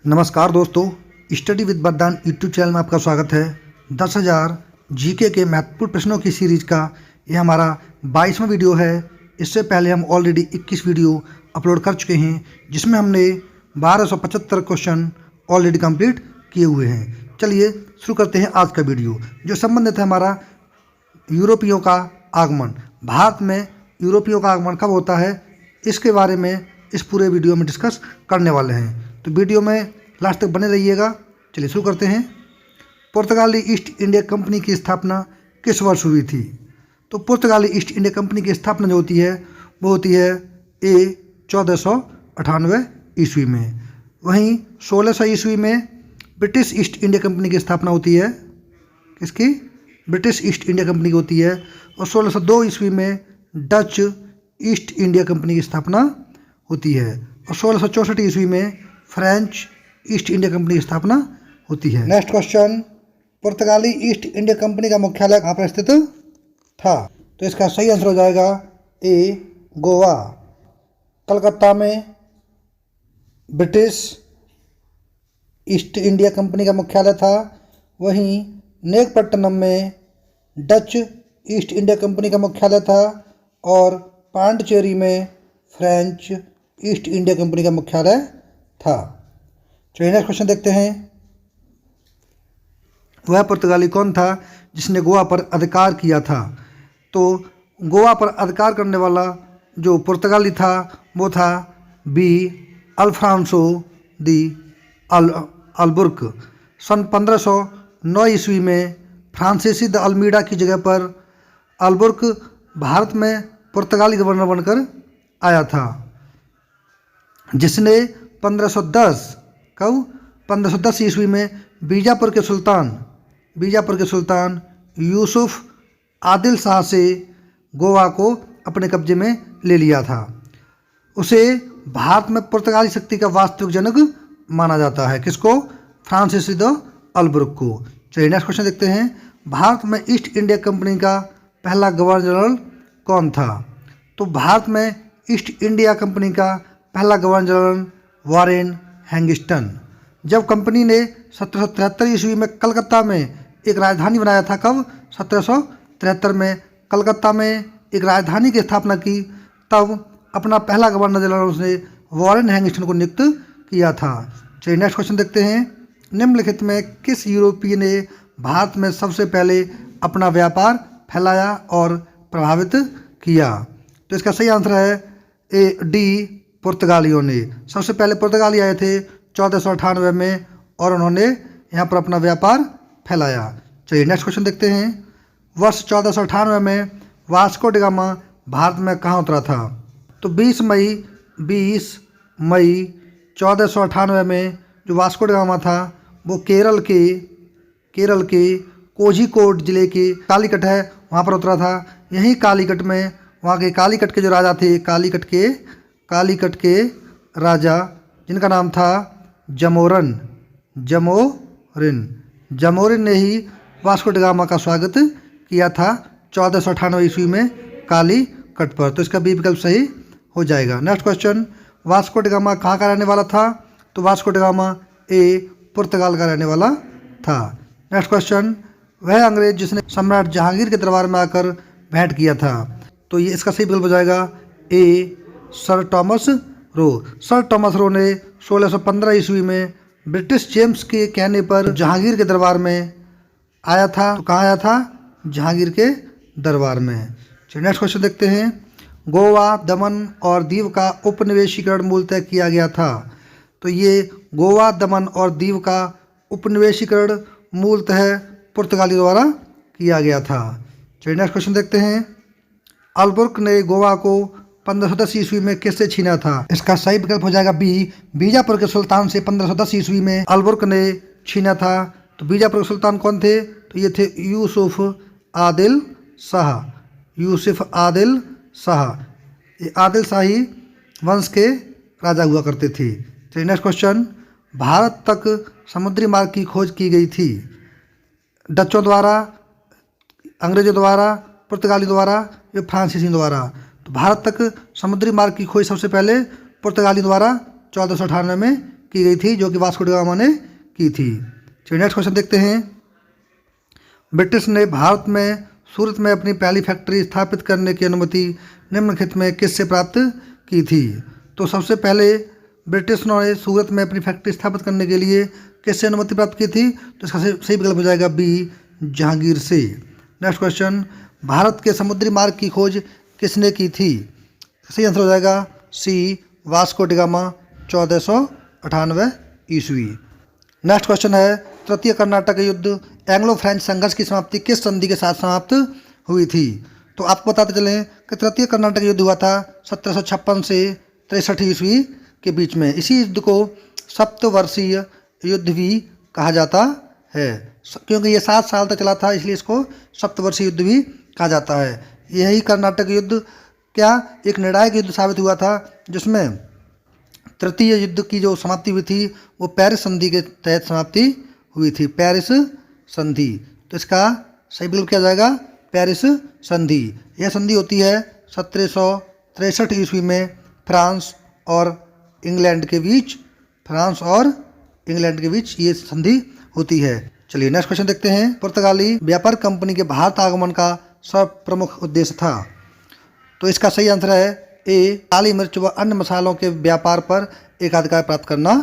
नमस्कार दोस्तों, study with वरदान यूट्यूब चैनल में आपका स्वागत है। 10,000 जीके के महत्वपूर्ण प्रश्नों की सीरीज़ का यह हमारा 22वां वीडियो है। इससे पहले हम ऑलरेडी 21 वीडियो अपलोड कर चुके हैं, जिसमें हमने 1275 क्वेश्चन ऑलरेडी कंप्लीट किए हुए हैं। चलिए शुरू करते हैं आज का वीडियो, जो संबंधित है हमारा यूरोपियों का आगमन। भारत में यूरोपियों का आगमन कब होता है, इसके बारे में इस पूरे वीडियो में डिस्कस करने वाले हैं, तो वीडियो में लास्ट तक बने रहिएगा। चलिए शुरू करते हैं। पुर्तगाली ईस्ट इंडिया कंपनी की स्थापना किस वर्ष हुई थी? तो पुर्तगाली ईस्ट इंडिया कंपनी की स्थापना जो होती है वो होती है 1498 ईस्वी में। वहीं 1600 ईस्वी में ब्रिटिश ईस्ट इंडिया कंपनी की स्थापना होती है। किसकी? ब्रिटिश ईस्ट इंडिया कंपनी की होती है। और 1602 ईस्वी में डच ईस्ट इंडिया कंपनी की स्थापना होती है। और 1664 ईस्वी में फ्रेंच ईस्ट इंडिया कंपनी की स्थापना होती है। नेक्स्ट क्वेश्चन, पुर्तगाली ईस्ट इंडिया कंपनी का मुख्यालय कहाँ पर स्थित था? तो इसका सही आंसर हो जाएगा ए, गोवा। कलकत्ता में ब्रिटिश ईस्ट इंडिया कंपनी का मुख्यालय था। वहीं नेगपट्टनम में डच ईस्ट इंडिया कंपनी का मुख्यालय था। और पांडिचेरी में फ्रेंच ईस्ट इंडिया कंपनी का मुख्यालय था। चलिए नेक्स्ट क्वेश्चन देखते हैं। वह पुर्तगाली कौन था जिसने गोवा पर अधिकार किया था? तो गोवा पर अधिकार करने वाला जो पुर्तगाली था वो था बी, अल्फ्रांसो दी अल्बुर्क। सन 1509 ईस्वी में फ्रांसीसी द अल्मीडा की जगह पर अल्बुर्क भारत में पुर्तगाली गवर्नर बनकर आया था, जिसने 1510 ईस्वी में बीजापुर के सुल्तान यूसुफ आदिल शाह से गोवा को अपने कब्जे में ले लिया था। उसे भारत में पुर्तगाली शक्ति का वास्तविक जनक माना जाता है। किसको? फ्रांसीसी द अल्बुर्क को। चलिए नेक्स्ट क्वेश्चन देखते हैं। भारत में ईस्ट इंडिया कंपनी का पहला गवर्नर जनरल कौन था? तो भारत में ईस्ट इंडिया कंपनी का पहला गवर्नर जनरल वॉरेन हैंगिस्टन। जब कंपनी ने 1773 ईस्वी में कलकत्ता में एक राजधानी बनाया था। कब? 1773 में कलकत्ता में एक राजधानी की स्थापना की, तब अपना पहला गवर्नर जनरल उसने वॉरेन हैंगिस्टन को नियुक्त किया था। चलिए नेक्स्ट क्वेश्चन देखते हैं। निम्नलिखित में किस यूरोपीय ने भारत में सबसे पहले अपना व्यापार फैलाया और प्रभावित किया? तो इसका सही आंसर है ए, डी, पुर्तगालियों ने। सबसे पहले पुर्तगाली आए थे 1498 में और उन्होंने यहाँ पर अपना व्यापार फैलाया। चलिए नेक्स्ट क्वेश्चन देखते हैं। वर्ष 1498 में वास्को ड गामा भारत में कहाँ उतरा था? तो 20 मई 1498 में जो वास्को ड गामा था वो केरल के कोझिकोड जिले के कालीकट है, वहाँ पर उतरा था। यहीं कालीकट में वहाँ के कालीकट के जो राजा थे, कालीकट के राजा जिनका नाम था जमोरिन ने ही वास्को ड गामा का स्वागत किया था 1498 ईस्वी में कालीकट पर। तो इसका बी विकल्प सही हो जाएगा। Next question, Vasco da Gama कहाँ का रहने वाला था? तो वास्को ड गामा ए, पुर्तगाल का रहने वाला था। नेक्स्ट क्वेश्चन, वह अंग्रेज जिसने सम्राट जहांगीर के दरबार में आकर भेंट किया था। तो ये इसका सही विकल्प हो जाएगा ए, सर टॉमस रो ने 1615 ईस्वी में ब्रिटिश जेम्स के कहने पर जहांगीर के दरबार में आया था। तो कहाँ आया था? जहांगीर के दरबार में। चलिए नेक्स्ट क्वेश्चन देखते हैं। गोवा, दमन और दीव का उपनिवेशीकरण मूलतः किया गया था। तो ये गोवा, दमन और दीव का उपनिवेशीकरण मूलतः पुर्तगाली द्वारा किया गया था। चलिए नेक्स्ट क्वेश्चन देखते हैं। अल्बुर्क ने गोवा को 1510 ईस्वी में किससे छीना था? इसका सही विकल्प हो जाएगा बी, बीजापुर के सुल्तान से 1510 ईस्वी में अल्बुर्क ने छीना था। तो बीजापुर के सुल्तान कौन थे? तो ये थे यूसुफ आदिल शाह। ये आदिल शाही वंश के राजा हुआ करते थे। चलिए नेक्स्ट क्वेश्चन, भारत तक समुद्री मार्ग की खोज की गई थी डचों द्वारा, अंग्रेजों द्वारा, पुर्तगाली द्वारा या फ्रांसीसी द्वारा? तो भारत तक समुद्री मार्ग की खोज सबसे पहले पुर्तगाली द्वारा 1498 में की गई थी जो कि वास्को डी गामा ने की थी। चलिए नेक्स्ट क्वेश्चन देखते हैं। ब्रिटिश ने भारत में सूरत में अपनी पहली फैक्ट्री स्थापित करने की अनुमति निम्नलिखित में किससे प्राप्त की थी? तो सबसे पहले ब्रिटिश ने सूरत में अपनी फैक्ट्री स्थापित करने के लिए किससे अनुमति प्राप्त की थी? तो इसका सही विकल्प हो जाएगा बी, जहांगीर से। नेक्स्ट क्वेश्चन, भारत के समुद्री मार्ग की खोज किसने की थी? सही आंसर हो जाएगा सी, वास्को डी गामा 1498 ईस्वी। नेक्स्ट क्वेश्चन है, तृतीय कर्नाटक युद्ध एंग्लो फ्रेंच संघर्ष की समाप्ति किस संधि के साथ समाप्त हुई थी? तो आपको बताते चलें कि तृतीय कर्नाटक युद्ध हुआ था 1756 से 63 ईस्वी के बीच में। इसी युद्ध को सप्तवर्षीय युद्ध भी कहा जाता है, क्योंकि ये 7 साल तक चला था, इसलिए इसको सप्तवर्षीय युद्ध भी कहा जाता है। यही कर्नाटक युद्ध क्या एक निर्णायक युद्ध साबित हुआ था, जिसमें तृतीय युद्ध की जो समाप्ति हुई थी वो पेरिस संधि के तहत समाप्ति हुई थी, पेरिस संधि। तो इसका सही विकल्प क्या जाएगा? पेरिस संधि। यह संधि होती है 1763 ईस्वी में फ्रांस और इंग्लैंड के बीच, ये संधि होती है। चलिए नेक्स्ट क्वेश्चन देखते हैं। पुर्तगाली व्यापार कंपनी के भारत आगमन का सब प्रमुख उद्देश्य था? तो इसका सही आंसर है ए, काली मिर्च व अन्य मसालों के व्यापार पर एकाधिकार प्राप्त करना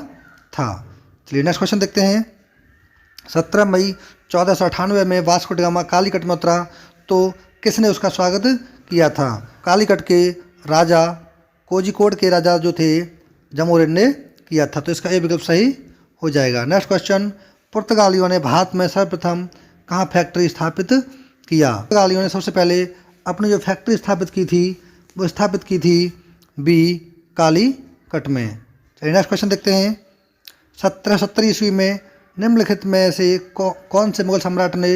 था। चलिए नेक्स्ट क्वेश्चन देखते हैं। 17 मई 1498 में वास्को डी गामा कालीकट में उतरा तो किसने उसका स्वागत किया था? कालीकट के राजा, कोझिकोड के राजा जो थे जमोरिन ने किया था। तो इसका ए विकल्प सही हो जाएगा। नेक्स्ट क्वेश्चन, पुर्तगालियों ने भारत में सर्वप्रथम कहाँ फैक्ट्री स्थापित किया? पुर्तगालियों ने सबसे पहले अपनी जो फैक्ट्री स्थापित की थी वो स्थापित की थी बी, कालीकट में। चलिए नेक्स्ट क्वेश्चन देखते हैं। 1770 ईस्वी में निम्नलिखित में से कौन से मुगल सम्राट ने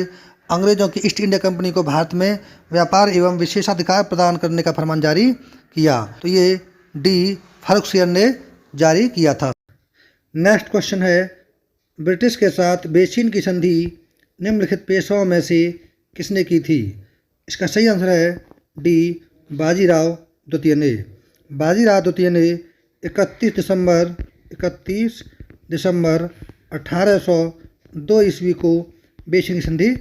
अंग्रेजों की ईस्ट इंडिया कंपनी को भारत में व्यापार एवं विशेषाधिकार प्रदान करने का फरमान जारी किया? तो ये डी, फर्रुखसियर ने जारी किया था। नेक्स्ट क्वेश्चन है, ब्रिटिश के साथ बेचिन की संधि निम्नलिखित पेशवाओं में से किसने की थी? इसका सही आंसर है डी, बाजीराव द्वितीय ने। बाजीराव द्वितीय ने 31 दिसंबर 1802 ईस्वी को बेचिन की संधि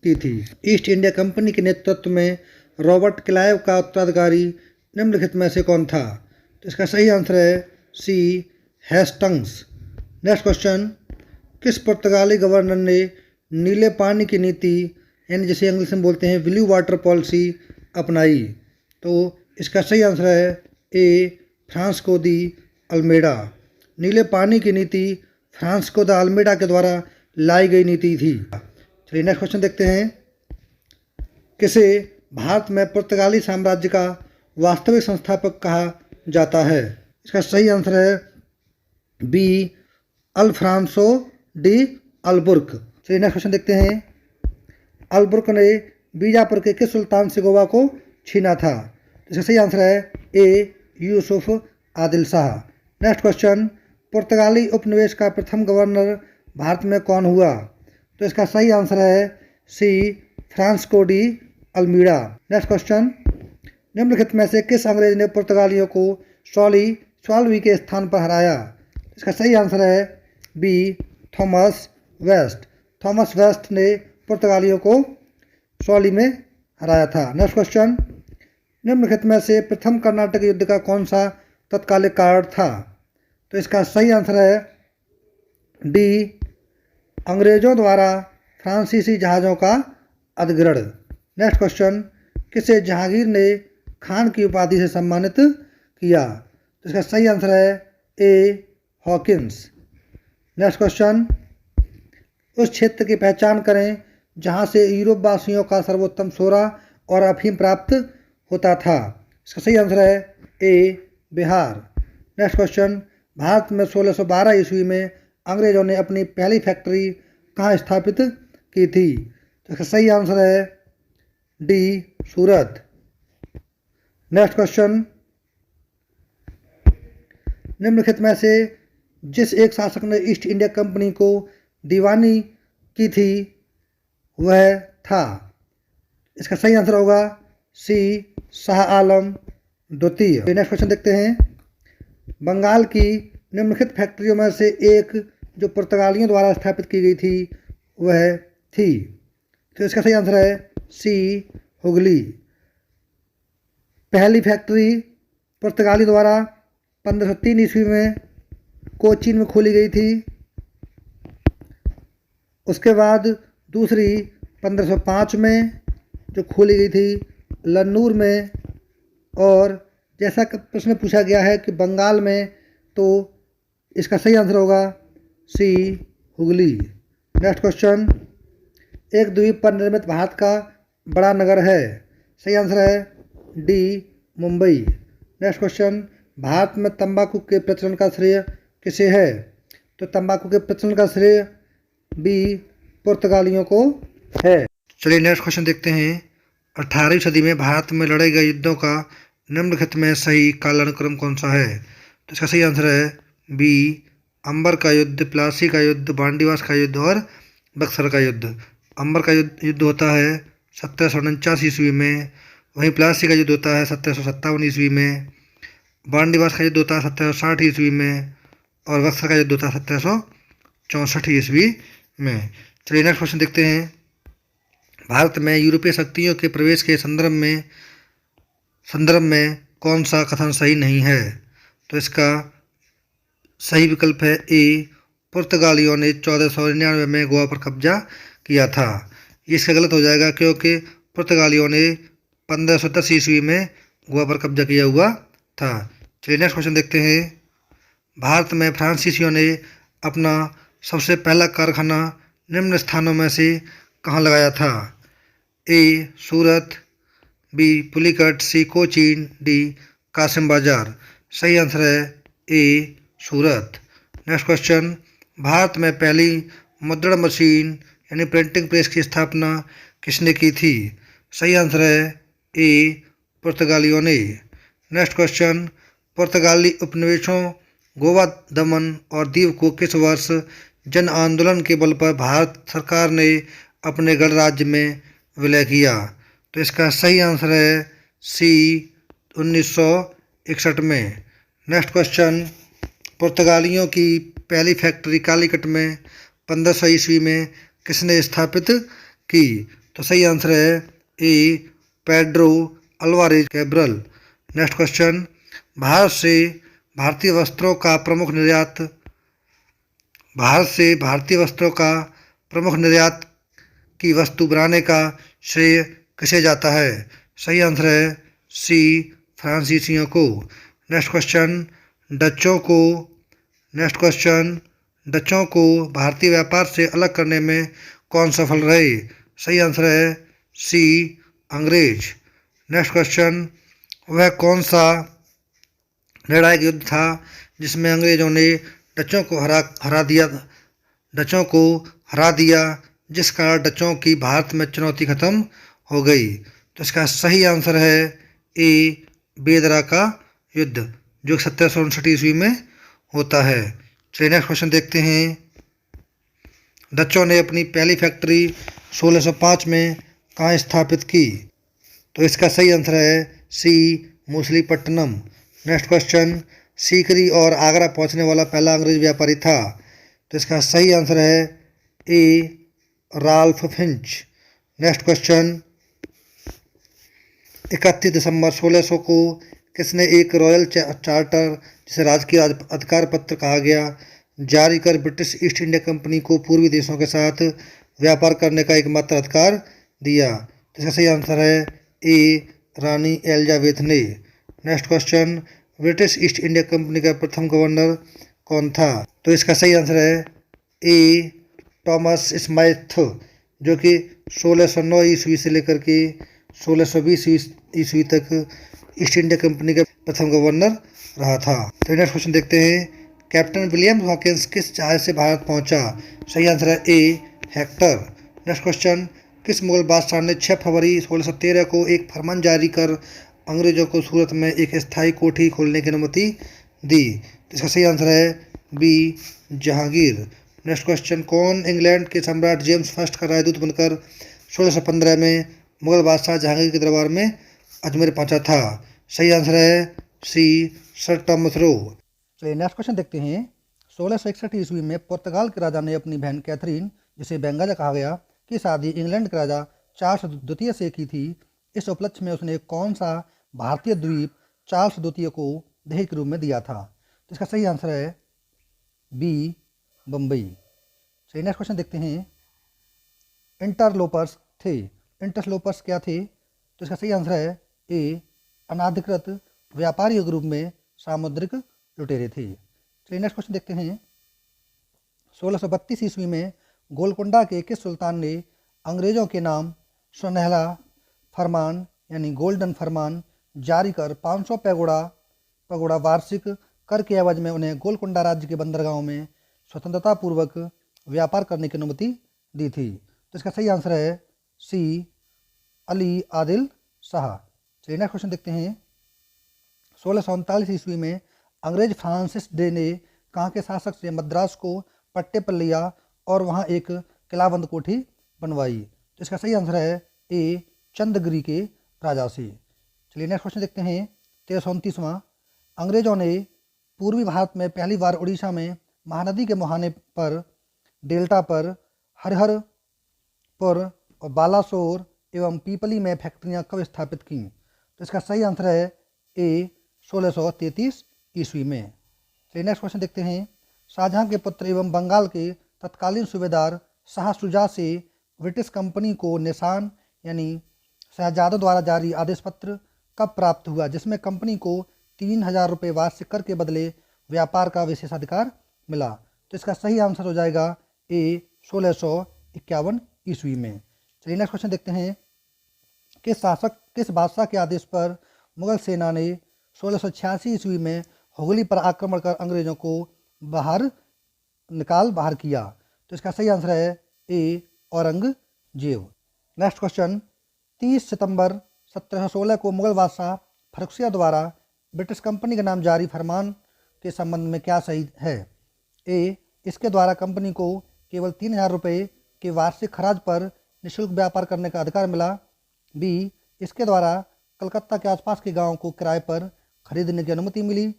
की थी। ईस्ट इंडिया कंपनी के नेतृत्व में रॉबर्ट क्लाइव का उत्तराधिकारी निम्नलिखित में से कौन था? तो इसका सही आंसर है सी, हेस्टिंग्स। नेक्स्ट क्वेश्चन, किस पुर्तगाली गवर्नर ने नीले पानी की नीति यानी जिसे इंग्लिश में बोलते हैं ब्लू वाटर पॉलिसी अपनाई? तो इसका सही आंसर है ए, फ्रांसिस्को दी अल्मेडा। नीले पानी की नीति फ्रांसिस्को द अल्मेडा के द्वारा लाई गई नीति थी। चलिए नेक्स्ट क्वेश्चन देखते हैं। किसे भारत में पुर्तगाली साम्राज्य का वास्तविक संस्थापक कहा जाता है? इसका सही आंसर है बी, अल्फ्रांसो डी अल्बुर्क। चलिए नेक्स्ट क्वेश्चन देखते हैं। अल्बुर्क ने बीजापुर के किस सुल्तान से गोवा को छीना था? इसका सही आंसर है ए, यूसुफ आदिल शाह। नेक्स्ट क्वेश्चन, पुर्तगाली उपनिवेश का प्रथम गवर्नर भारत में कौन हुआ? तो इसका सही आंसर है C, Francisco de Almeida. Next question, निम्नलिखित में से किस अंग्रेज ने पुर्तगालियों को सॉल्वी के स्थान पर हराया? इसका सही आंसर है B, Thomas West. Thomas West ने पुर्तगालियों को सॉली में हराया था। नेक्स्ट क्वेश्चन, निम्नलिखित में से प्रथम कर्नाटक युद्ध का कौन सा तत्कालिक कारण था? तो इसका सही आंसर है डी, अंग्रेजों द्वारा फ्रांसीसी जहाज़ों का अधिग्रहण। नेक्स्ट क्वेश्चन, किसे जहांगीर ने खान की उपाधि से सम्मानित किया? तो इसका सही आंसर है ए, हॉकिंस। नेक्स्ट क्वेश्चन, उस क्षेत्र की पहचान करें जहां से यूरोप वासियों का सर्वोत्तम सोरा और अफीम प्राप्त होता था। इसका सही आंसर है ए, बिहार। नेक्स्ट क्वेश्चन, भारत में 1612 ईस्वी में अंग्रेजों ने अपनी पहली फैक्ट्री कहाँ स्थापित की थी? तो इसका सही आंसर है डी, सूरत। नेक्स्ट क्वेश्चन, निम्नलिखित में से जिस एक शासक ने ईस्ट इंडिया कंपनी को दीवानी की थी वह था? इसका सही आंसर होगा सी, शाह आलम द्वितीय। नेक्स्ट क्वेश्चन देखते हैं। बंगाल की निम्नलिखित फैक्ट्रियों में से एक जो पुर्तगालियों द्वारा स्थापित की गई थी वह थी। तो इसका सही आंसर है सी, हुगली। पहली फैक्ट्री पुर्तगाली द्वारा 1503 ईस्वी में कोचीन में खोली गई थी। उसके बाद दूसरी 1505 में जो खोली गई थी लन्नूर में। और जैसा कि प्रश्न पूछा गया है कि बंगाल में, तो इसका सही आंसर होगा सी, हुगली। नेक्स्ट क्वेश्चन, एक द्वीप पर निर्मित भारत का बड़ा नगर है। सही आंसर है D, Mumbai. Next question, Bharat में तंबाकू के प्रचलन का श्रेय किसे है? तो तंबाकू के प्रचलन का श्रेय बी, पुर्तगालियों को है। चलिए नेक्स्ट क्वेश्चन देखते हैं। 18वीं सदी में भारत में लड़े गए युद्धों का निम्नलिखित में सही कालानुक्रम कौन सा है? तो इसका सही आंसर है बी, अंबर का युद्ध, प्लासी का युद्ध, बांडीवास का युद्ध और बक्सर का युद्ध। अंबर का युद्ध होता है 1749 ईस्वी में, वहीं प्लासी का युद्ध होता है 1757 ईस्वी में, बांडीवास का युद्ध होता है 1760 ईस्वी में और बक्सर का युद्ध होता है 1764 ईस्वी में। चलिए नेक्स्ट क्वेश्चन देखते हैं। भारत में यूरोपीय शक्तियों के प्रवेश के संदर्भ में कौन सा कथन सही नहीं है? तो इसका सही विकल्प है ए, पुर्तगालियों ने 1499 में गोवा पर कब्जा किया था। ये इसका गलत हो जाएगा क्योंकि पुर्तगालियों ने 1510 ईस्वी में गोवा पर कब्जा किया हुआ था। चलिए नेक्स्ट क्वेश्चन देखते हैं। भारत में फ्रांसीसियों ने अपना सबसे पहला कारखाना निम्न स्थानों में से कहाँ लगाया था? ए, सूरत, बी, पुलिकट, सी, कोचीन, डी, कासिम बाजार। सही आंसर है ए, सूरत। नेक्स्ट क्वेश्चन, भारत में पहली मुद्रण मशीन यानी प्रिंटिंग प्रेस की स्थापना किसने की थी? सही आंसर है ए, पुर्तगालियों ने। नेक्स्ट क्वेश्चन, पुर्तगाली उपनिवेशों गोवा, दमन और दीव को किस वर्ष जन आंदोलन के बल पर भारत सरकार ने अपने गणराज्य में विलय किया? तो इसका सही आंसर है सी, 1961 में। नेक्स्ट क्वेश्चन, पुर्तगालियों की पहली फैक्ट्री कालीकट में 1500 ईस्वी में किसने स्थापित की? तो सही आंसर है A, Pedro Alvares Cabral. Next question, Bharat से भारतीय वस्त्रों का प्रमुख निर्यात की वस्तु बनाने का श्रेय किसे जाता है? सही आंसर है सी, फ्रांसीसियों को। नेक्स्ट क्वेश्चन, डचों को भारतीय व्यापार से अलग करने में कौन सफल रहे? सही आंसर है सी, अंग्रेज। नेक्स्ट क्वेश्चन, वह कौन सा निर्णायक युद्ध था जिसमें अंग्रेजों ने डचों को हरा दिया, जिस कारण डचों की भारत में चुनौती खत्म हो गई? तो इसका सही आंसर है ए, बेदरा का युद्ध, जो 1759 ईस्वी में होता है। चलिए नेक्स्ट क्वेश्चन देखते हैं। डचों ने अपनी पहली फैक्ट्री 1605 में कहाँ स्थापित की? तो इसका सही आंसर है सी, मूसलीपट्टनम। नेक्स्ट क्वेश्चन, सीकरी और आगरा पहुंचने वाला पहला अंग्रेज व्यापारी था? तो इसका सही आंसर है ए, राल्फ फिंच। नेक्स्ट क्वेश्चन, 31 दिसंबर 1600 को किसने एक रॉयल चार्टर, जिसे राजकीय अधिकार पत्र कहा गया, जारी कर ब्रिटिश ईस्ट इंडिया कंपनी को पूर्वी देशों के साथ व्यापार करने का एकमात्र अधिकार दिया? तो इसका सही आंसर है ए, रानी एलिजाबेथ ने। Next question, British east India company का प्रथम गवर्नर कौन था? तो इसका सही आंसर है ए, टॉमस स्माइथ, जो कि 1609 ईस्वी से लेकर के 1620 ईस्वी तक ईस्ट इंडिया कंपनी का प्रथम गवर्नर रहा था। तो नेक्स्ट क्वेश्चन देखते हैं। कैप्टन विलियम हॉकिंस किस जहाज से भारत पहुंचा? सही आंसर है ए, हेक्टर। नेक्स्ट क्वेश्चन, किस मुगल बादशाह ने 6 फरवरी 1613 को एक फरमान जारी कर अंग्रेजों को सूरत में एक स्थायी कोठी खोलने की अनुमति दी? तो इसका सही आंसर है बी, जहांगीर। नेक्स्ट क्वेश्चन, कौन इंग्लैंड के सम्राट जेम्स फर्स्ट का राजदूत बनकर 1615 में मुगल बादशाह जहांगीर के दरबार में अजमेर पहुंचा था? सही आंसर है सी, सर टॉमस रो। चलिए नेक्स्ट क्वेश्चन देखते हैं। 1661 ईस्वी में पुर्तगाल के राजा ने अपनी बहन कैथरीन, जिसे बेंगाजा कहा गया, की शादी इंग्लैंड के राजा चार्ल्स द्वितीय से की थी। इस उपलक्ष्य में उसने कौन सा भारतीय द्वीप चार्ल्स द्वितीय को दहेज के रूप में दिया था? तो इसका सही आंसर है बी, बम्बई। चलिए नेक्स्ट क्वेश्चन देखते हैं। इंटरलोपर्स थे, इंटरलोपर्स क्या थे? तो इसका सही आंसर है ए, अनाधिकृत व्यापारियों के रूप में सामुद्रिक लुटेरे थे। चलिए नेक्स्ट क्वेश्चन देखते हैं। 1632 ईस्वी में गोलकुंडा के किस सुल्तान ने अंग्रेजों के नाम सुनहला फरमान यानी गोल्डन फरमान जारी कर 500 पैगोड़ा वार्षिक कर के एवज में उन्हें गोलकुंडा राज्य के बंदरगाहों में स्वतंत्रता पूर्वक व्यापार करने की अनुमति दी थी? तो इसका सही आंसर है सी, अली आदिल शाह। चलिए नेक्स्ट क्वेश्चन देखते हैं। 1639 ईस्वी में अंग्रेज फ्रांसिस डे ने कहाँ के शासक से मद्रास को पट्टे पर लिया और वहाँ एक किलाबंद कोठी बनवाई? तो इसका सही आंसर है ए, चंद्रगिरी के राजा से। चलिए नेक्स्ट क्वेश्चन देखते हैं। 1329वां, अंग्रेजों ने पूर्वी भारत में पहली बार उड़ीसा में महानदी के मुहाने पर डेल्टा पर हरिहरपुर और बालासोर एवं पीपली में फैक्ट्रियां कब स्थापित की? तो इसका सही आंसर है ए, 1633 ईस्वी में। चलिए नेक्स्ट क्वेश्चन देखते हैं। शाहजहां के पुत्र एवं बंगाल के तत्कालीन सूबेदार शाह शुजा से ब्रिटिश कंपनी को निशान यानी शहजादों द्वारा जारी आदेश पत्र कब प्राप्त हुआ, जिसमें कंपनी को 3000 रुपये वार्षिक कर के बदले व्यापार का विशेषाधिकार मिला? तो इसका सही आंसर हो जाएगा ए, 1651 ईस्वी में। चलिए नेक्स्ट क्वेश्चन देखते हैं। किस बादशाह के आदेश पर मुगल सेना ने 1686 ईस्वी में हुगली पर आक्रमण कर अंग्रेजों को बाहर किया? तो इसका सही आंसर है ए, औरंगजेब। Next question. 30 सितंबर 1716 को मुगल बादशाह फर्रुखसिया द्वारा ब्रिटिश कंपनी का नाम जारी फरमान के संबंध में क्या सही है? ए, इसके द्वारा कंपनी को केवल 3000 रुपये के वार्षिक खराज पर निःशुल्क व्यापार करने का अधिकार मिला। बी, इसके द्वारा कलकत्ता के आसपास के गांवों को किराए पर खरीदने की अनुमति मिली।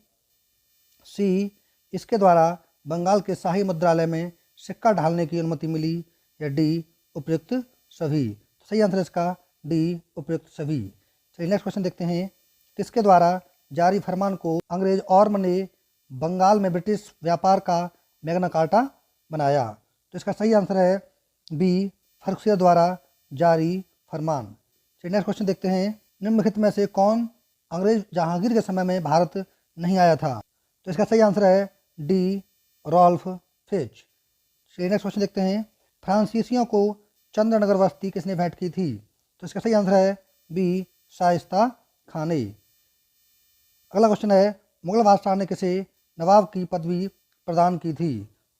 सी, इसके द्वारा बंगाल के शाही मुद्रालय में सिक्का ढालने की अनुमति मिली। या डी, उपयुक्त सभी। सही आंसर इसका डी, उपयुक्त सभी। चलिए नेक्स्ट क्वेश्चन देखते हैं। किसके द्वारा जारी फरमान को अंग्रेज ऑर्म ने बंगाल में ब्रिटिश व्यापार का मैग्ना कार्टा बनाया? तो इसका सही आंसर है बी, फर्रुखसिया द्वारा जारी फरमान। चलिए नेक्स्ट क्वेश्चन देखते हैं। निम्नलिखित में से कौन अंग्रेज जहांगीर के समय में भारत नहीं आया था? तो इसका सही आंसर है डी, रॉल्फ फिच। चलिए नेक्स्ट क्वेश्चन देखते हैं। फ्रांसीसियों को चंद्रनगर बस्ती किसने भेंट की थी? तो इसका सही आंसर है बी, शाइस्ता खान ने। अगला क्वेश्चन है, मुगल बादशाह ने किसे नवाब की पदवी प्रदान की थी?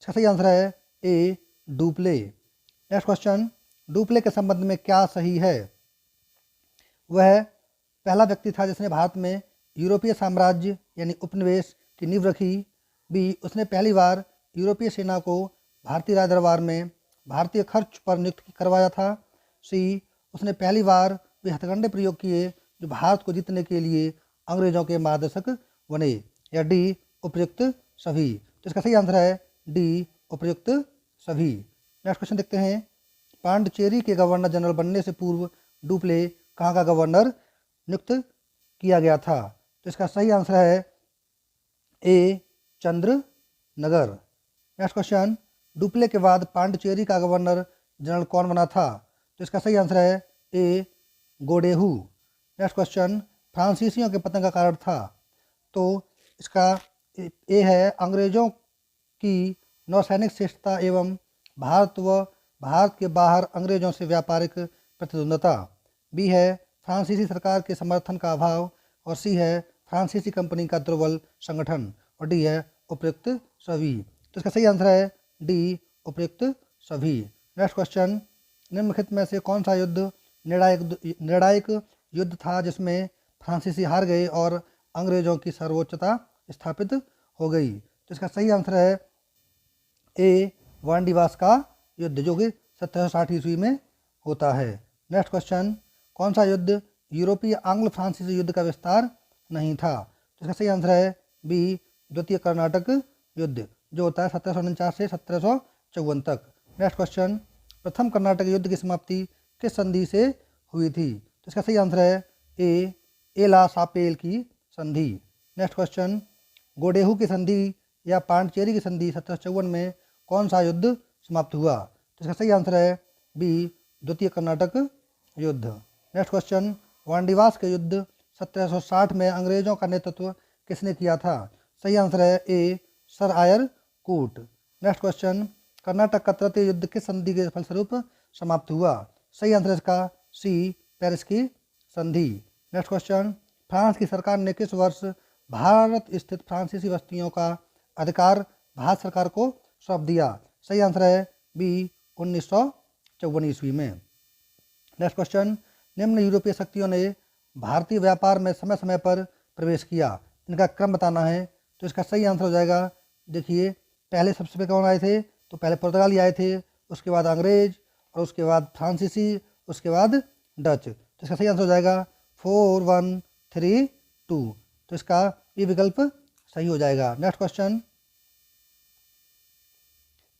इसका सही आंसर है ए, डुप्ले। नेक्स्ट क्वेश्चन, डुप्ले के संबंध में क्या सही है? वह पहला व्यक्ति था जिसने भारत में यूरोपीय साम्राज्य यानी उपनिवेश की नींव रखी। बी, उसने पहली बार यूरोपीय सेना को भारतीय राज दरबार में भारतीय खर्च पर नियुक्त करवाया था। सी, उसने पहली बार वे हथकंडे प्रयोग किए जो भारत को जीतने के लिए अंग्रेजों के मार्गदर्शक बने। या डी, उपयुक्त सभी। तो इसका सही आंसर है डी, उपयुक्त सभी। नेक्स्ट क्वेश्चन देखते हैं। पांडिचेरी के गवर्नर जनरल बनने से पूर्व डुप्ले कहाँ का गवर्नर नियुक्त किया गया था? तो इसका सही आंसर है ए, चंद्रनगर। नेक्स्ट क्वेश्चन, डुप्ले के बाद पांडिचेरी का गवर्नर जनरल कौन बना था? तो इसका सही आंसर है ए, गोडेहू। नेक्स्ट क्वेश्चन, फ्रांसीसियों के पतन का कारण था? तो इसका ए है अंग्रेजों की नौसैनिक श्रेष्ठता एवं भारत के बाहर अंग्रेजों से व्यापारिक प्रतिद्वंदता। बी है फ्रांसीसी सरकार के समर्थन का अभाव। और सी है फ्रांसीसी कंपनी का दुर्बल संगठन। और डी है उपयुक्त सभी। तो इसका सही आंसर है डी, उपयुक्त सभी। नेक्स्ट क्वेश्चन, निम्नलिखित में से कौन सा युद्ध निर्णायक युद्ध था जिसमें फ्रांसीसी हार गए और अंग्रेजों की सर्वोच्चता स्थापित हो गई? तो इसका सही आंसर है ए, वांडीवास का युद्ध जो कि 1760 ईस्वी में होता है। नेक्स्ट क्वेश्चन, कौन सा युद्ध यूरोपीय आंग्ल फ्रांसीसी युद्ध का विस्तार नहीं था? तो इसका सही आंसर है बी, द्वितीय कर्नाटक युद्ध, जो होता है 1749 से 1754 तक। नेक्स्ट क्वेश्चन, प्रथम कर्नाटक युद्ध की समाप्ति किस संधि से हुई थी? तो इसका सही आंसर है ए, एला सापेल की संधि। नेक्स्ट क्वेश्चन, गोडेहू की संधि या पांडिचेरी की संधि 1754 में कौन सा युद्ध समाप्त हुआ? तो इसका सही आंसर है बी, द्वितीय कर्नाटक युद्ध। नेक्स्ट क्वेश्चन, वांडीवास के युद्ध 1760 में अंग्रेजों का नेतृत्व किसने किया था? सही आंसर है ए, सर आयर कूट। नेक्स्ट क्वेश्चन, कर्नाटक का तृतीय युद्ध किस संधि के फलस्वरूप समाप्त हुआ? सही आंसर है इसका सी, पेरिस की संधि। नेक्स्ट क्वेश्चन, फ्रांस की सरकार ने किस वर्ष भारत स्थित फ्रांसीसी बस्तियों का अधिकार भारत सरकार को सौंप दिया? सही आंसर है बी, 1954 ईस्वी में। नेक्स्ट क्वेश्चन, निम्न यूरोपीय शक्तियों ने भारतीय व्यापार में समय समय पर प्रवेश किया, इनका क्रम बताना है। तो इसका सही आंसर हो जाएगा, देखिए पहले सबसे पहले कौन आए थे? तो पहले पुर्तगाली आए थे, उसके बाद अंग्रेज, और उसके बाद फ्रांसीसी, उसके बाद डच। तो इसका सही आंसर हो जाएगा 4132। तो इसका ये विकल्प सही हो जाएगा। नेक्स्ट क्वेश्चन,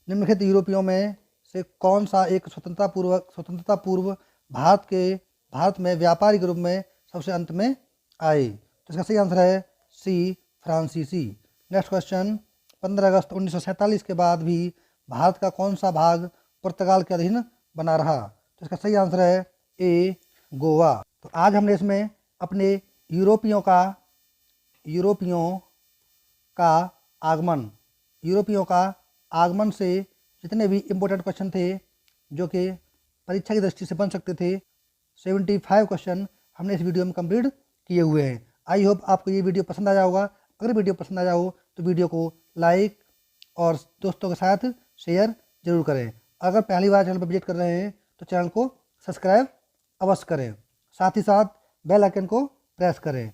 निम्नलिखित यूरोपियों में से कौन सा एक स्वतंत्रता पूर्व भारत में व्यापारिक रूप में सबसे अंत में आए? तो इसका सही आंसर है सी, फ्रांसीसी। नेक्स्ट क्वेश्चन, 15 अगस्त 1947 के बाद भी भारत का कौन सा भाग पुर्तगाल के अधीन बना रहा? तो इसका सही आंसर है ए, गोवा। तो आज हमने इसमें अपने यूरोपियों का आगमन से जितने भी इम्पोर्टेंट क्वेश्चन थे जो कि परीक्षा की दृष्टि से बन सकते थे, 75 क्वेश्चन हमने इस वीडियो में कंप्लीट किए हुए हैं। आई होप आपको ये वीडियो पसंद आया होगा। अगर वीडियो पसंद आया हो तो वीडियो को लाइक और दोस्तों के साथ शेयर जरूर करें। अगर पहली बार चैनल पर विजिट कर रहे हैं तो चैनल को सब्सक्राइब अवश्य करें, साथ ही साथ बेल आइकन को प्रेस करें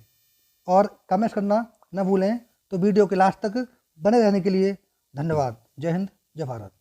और कमेंट्स करना न भूलें। तो वीडियो के लास्ट तक बने रहने के लिए धन्यवाद। जय हिंद, जय भारत।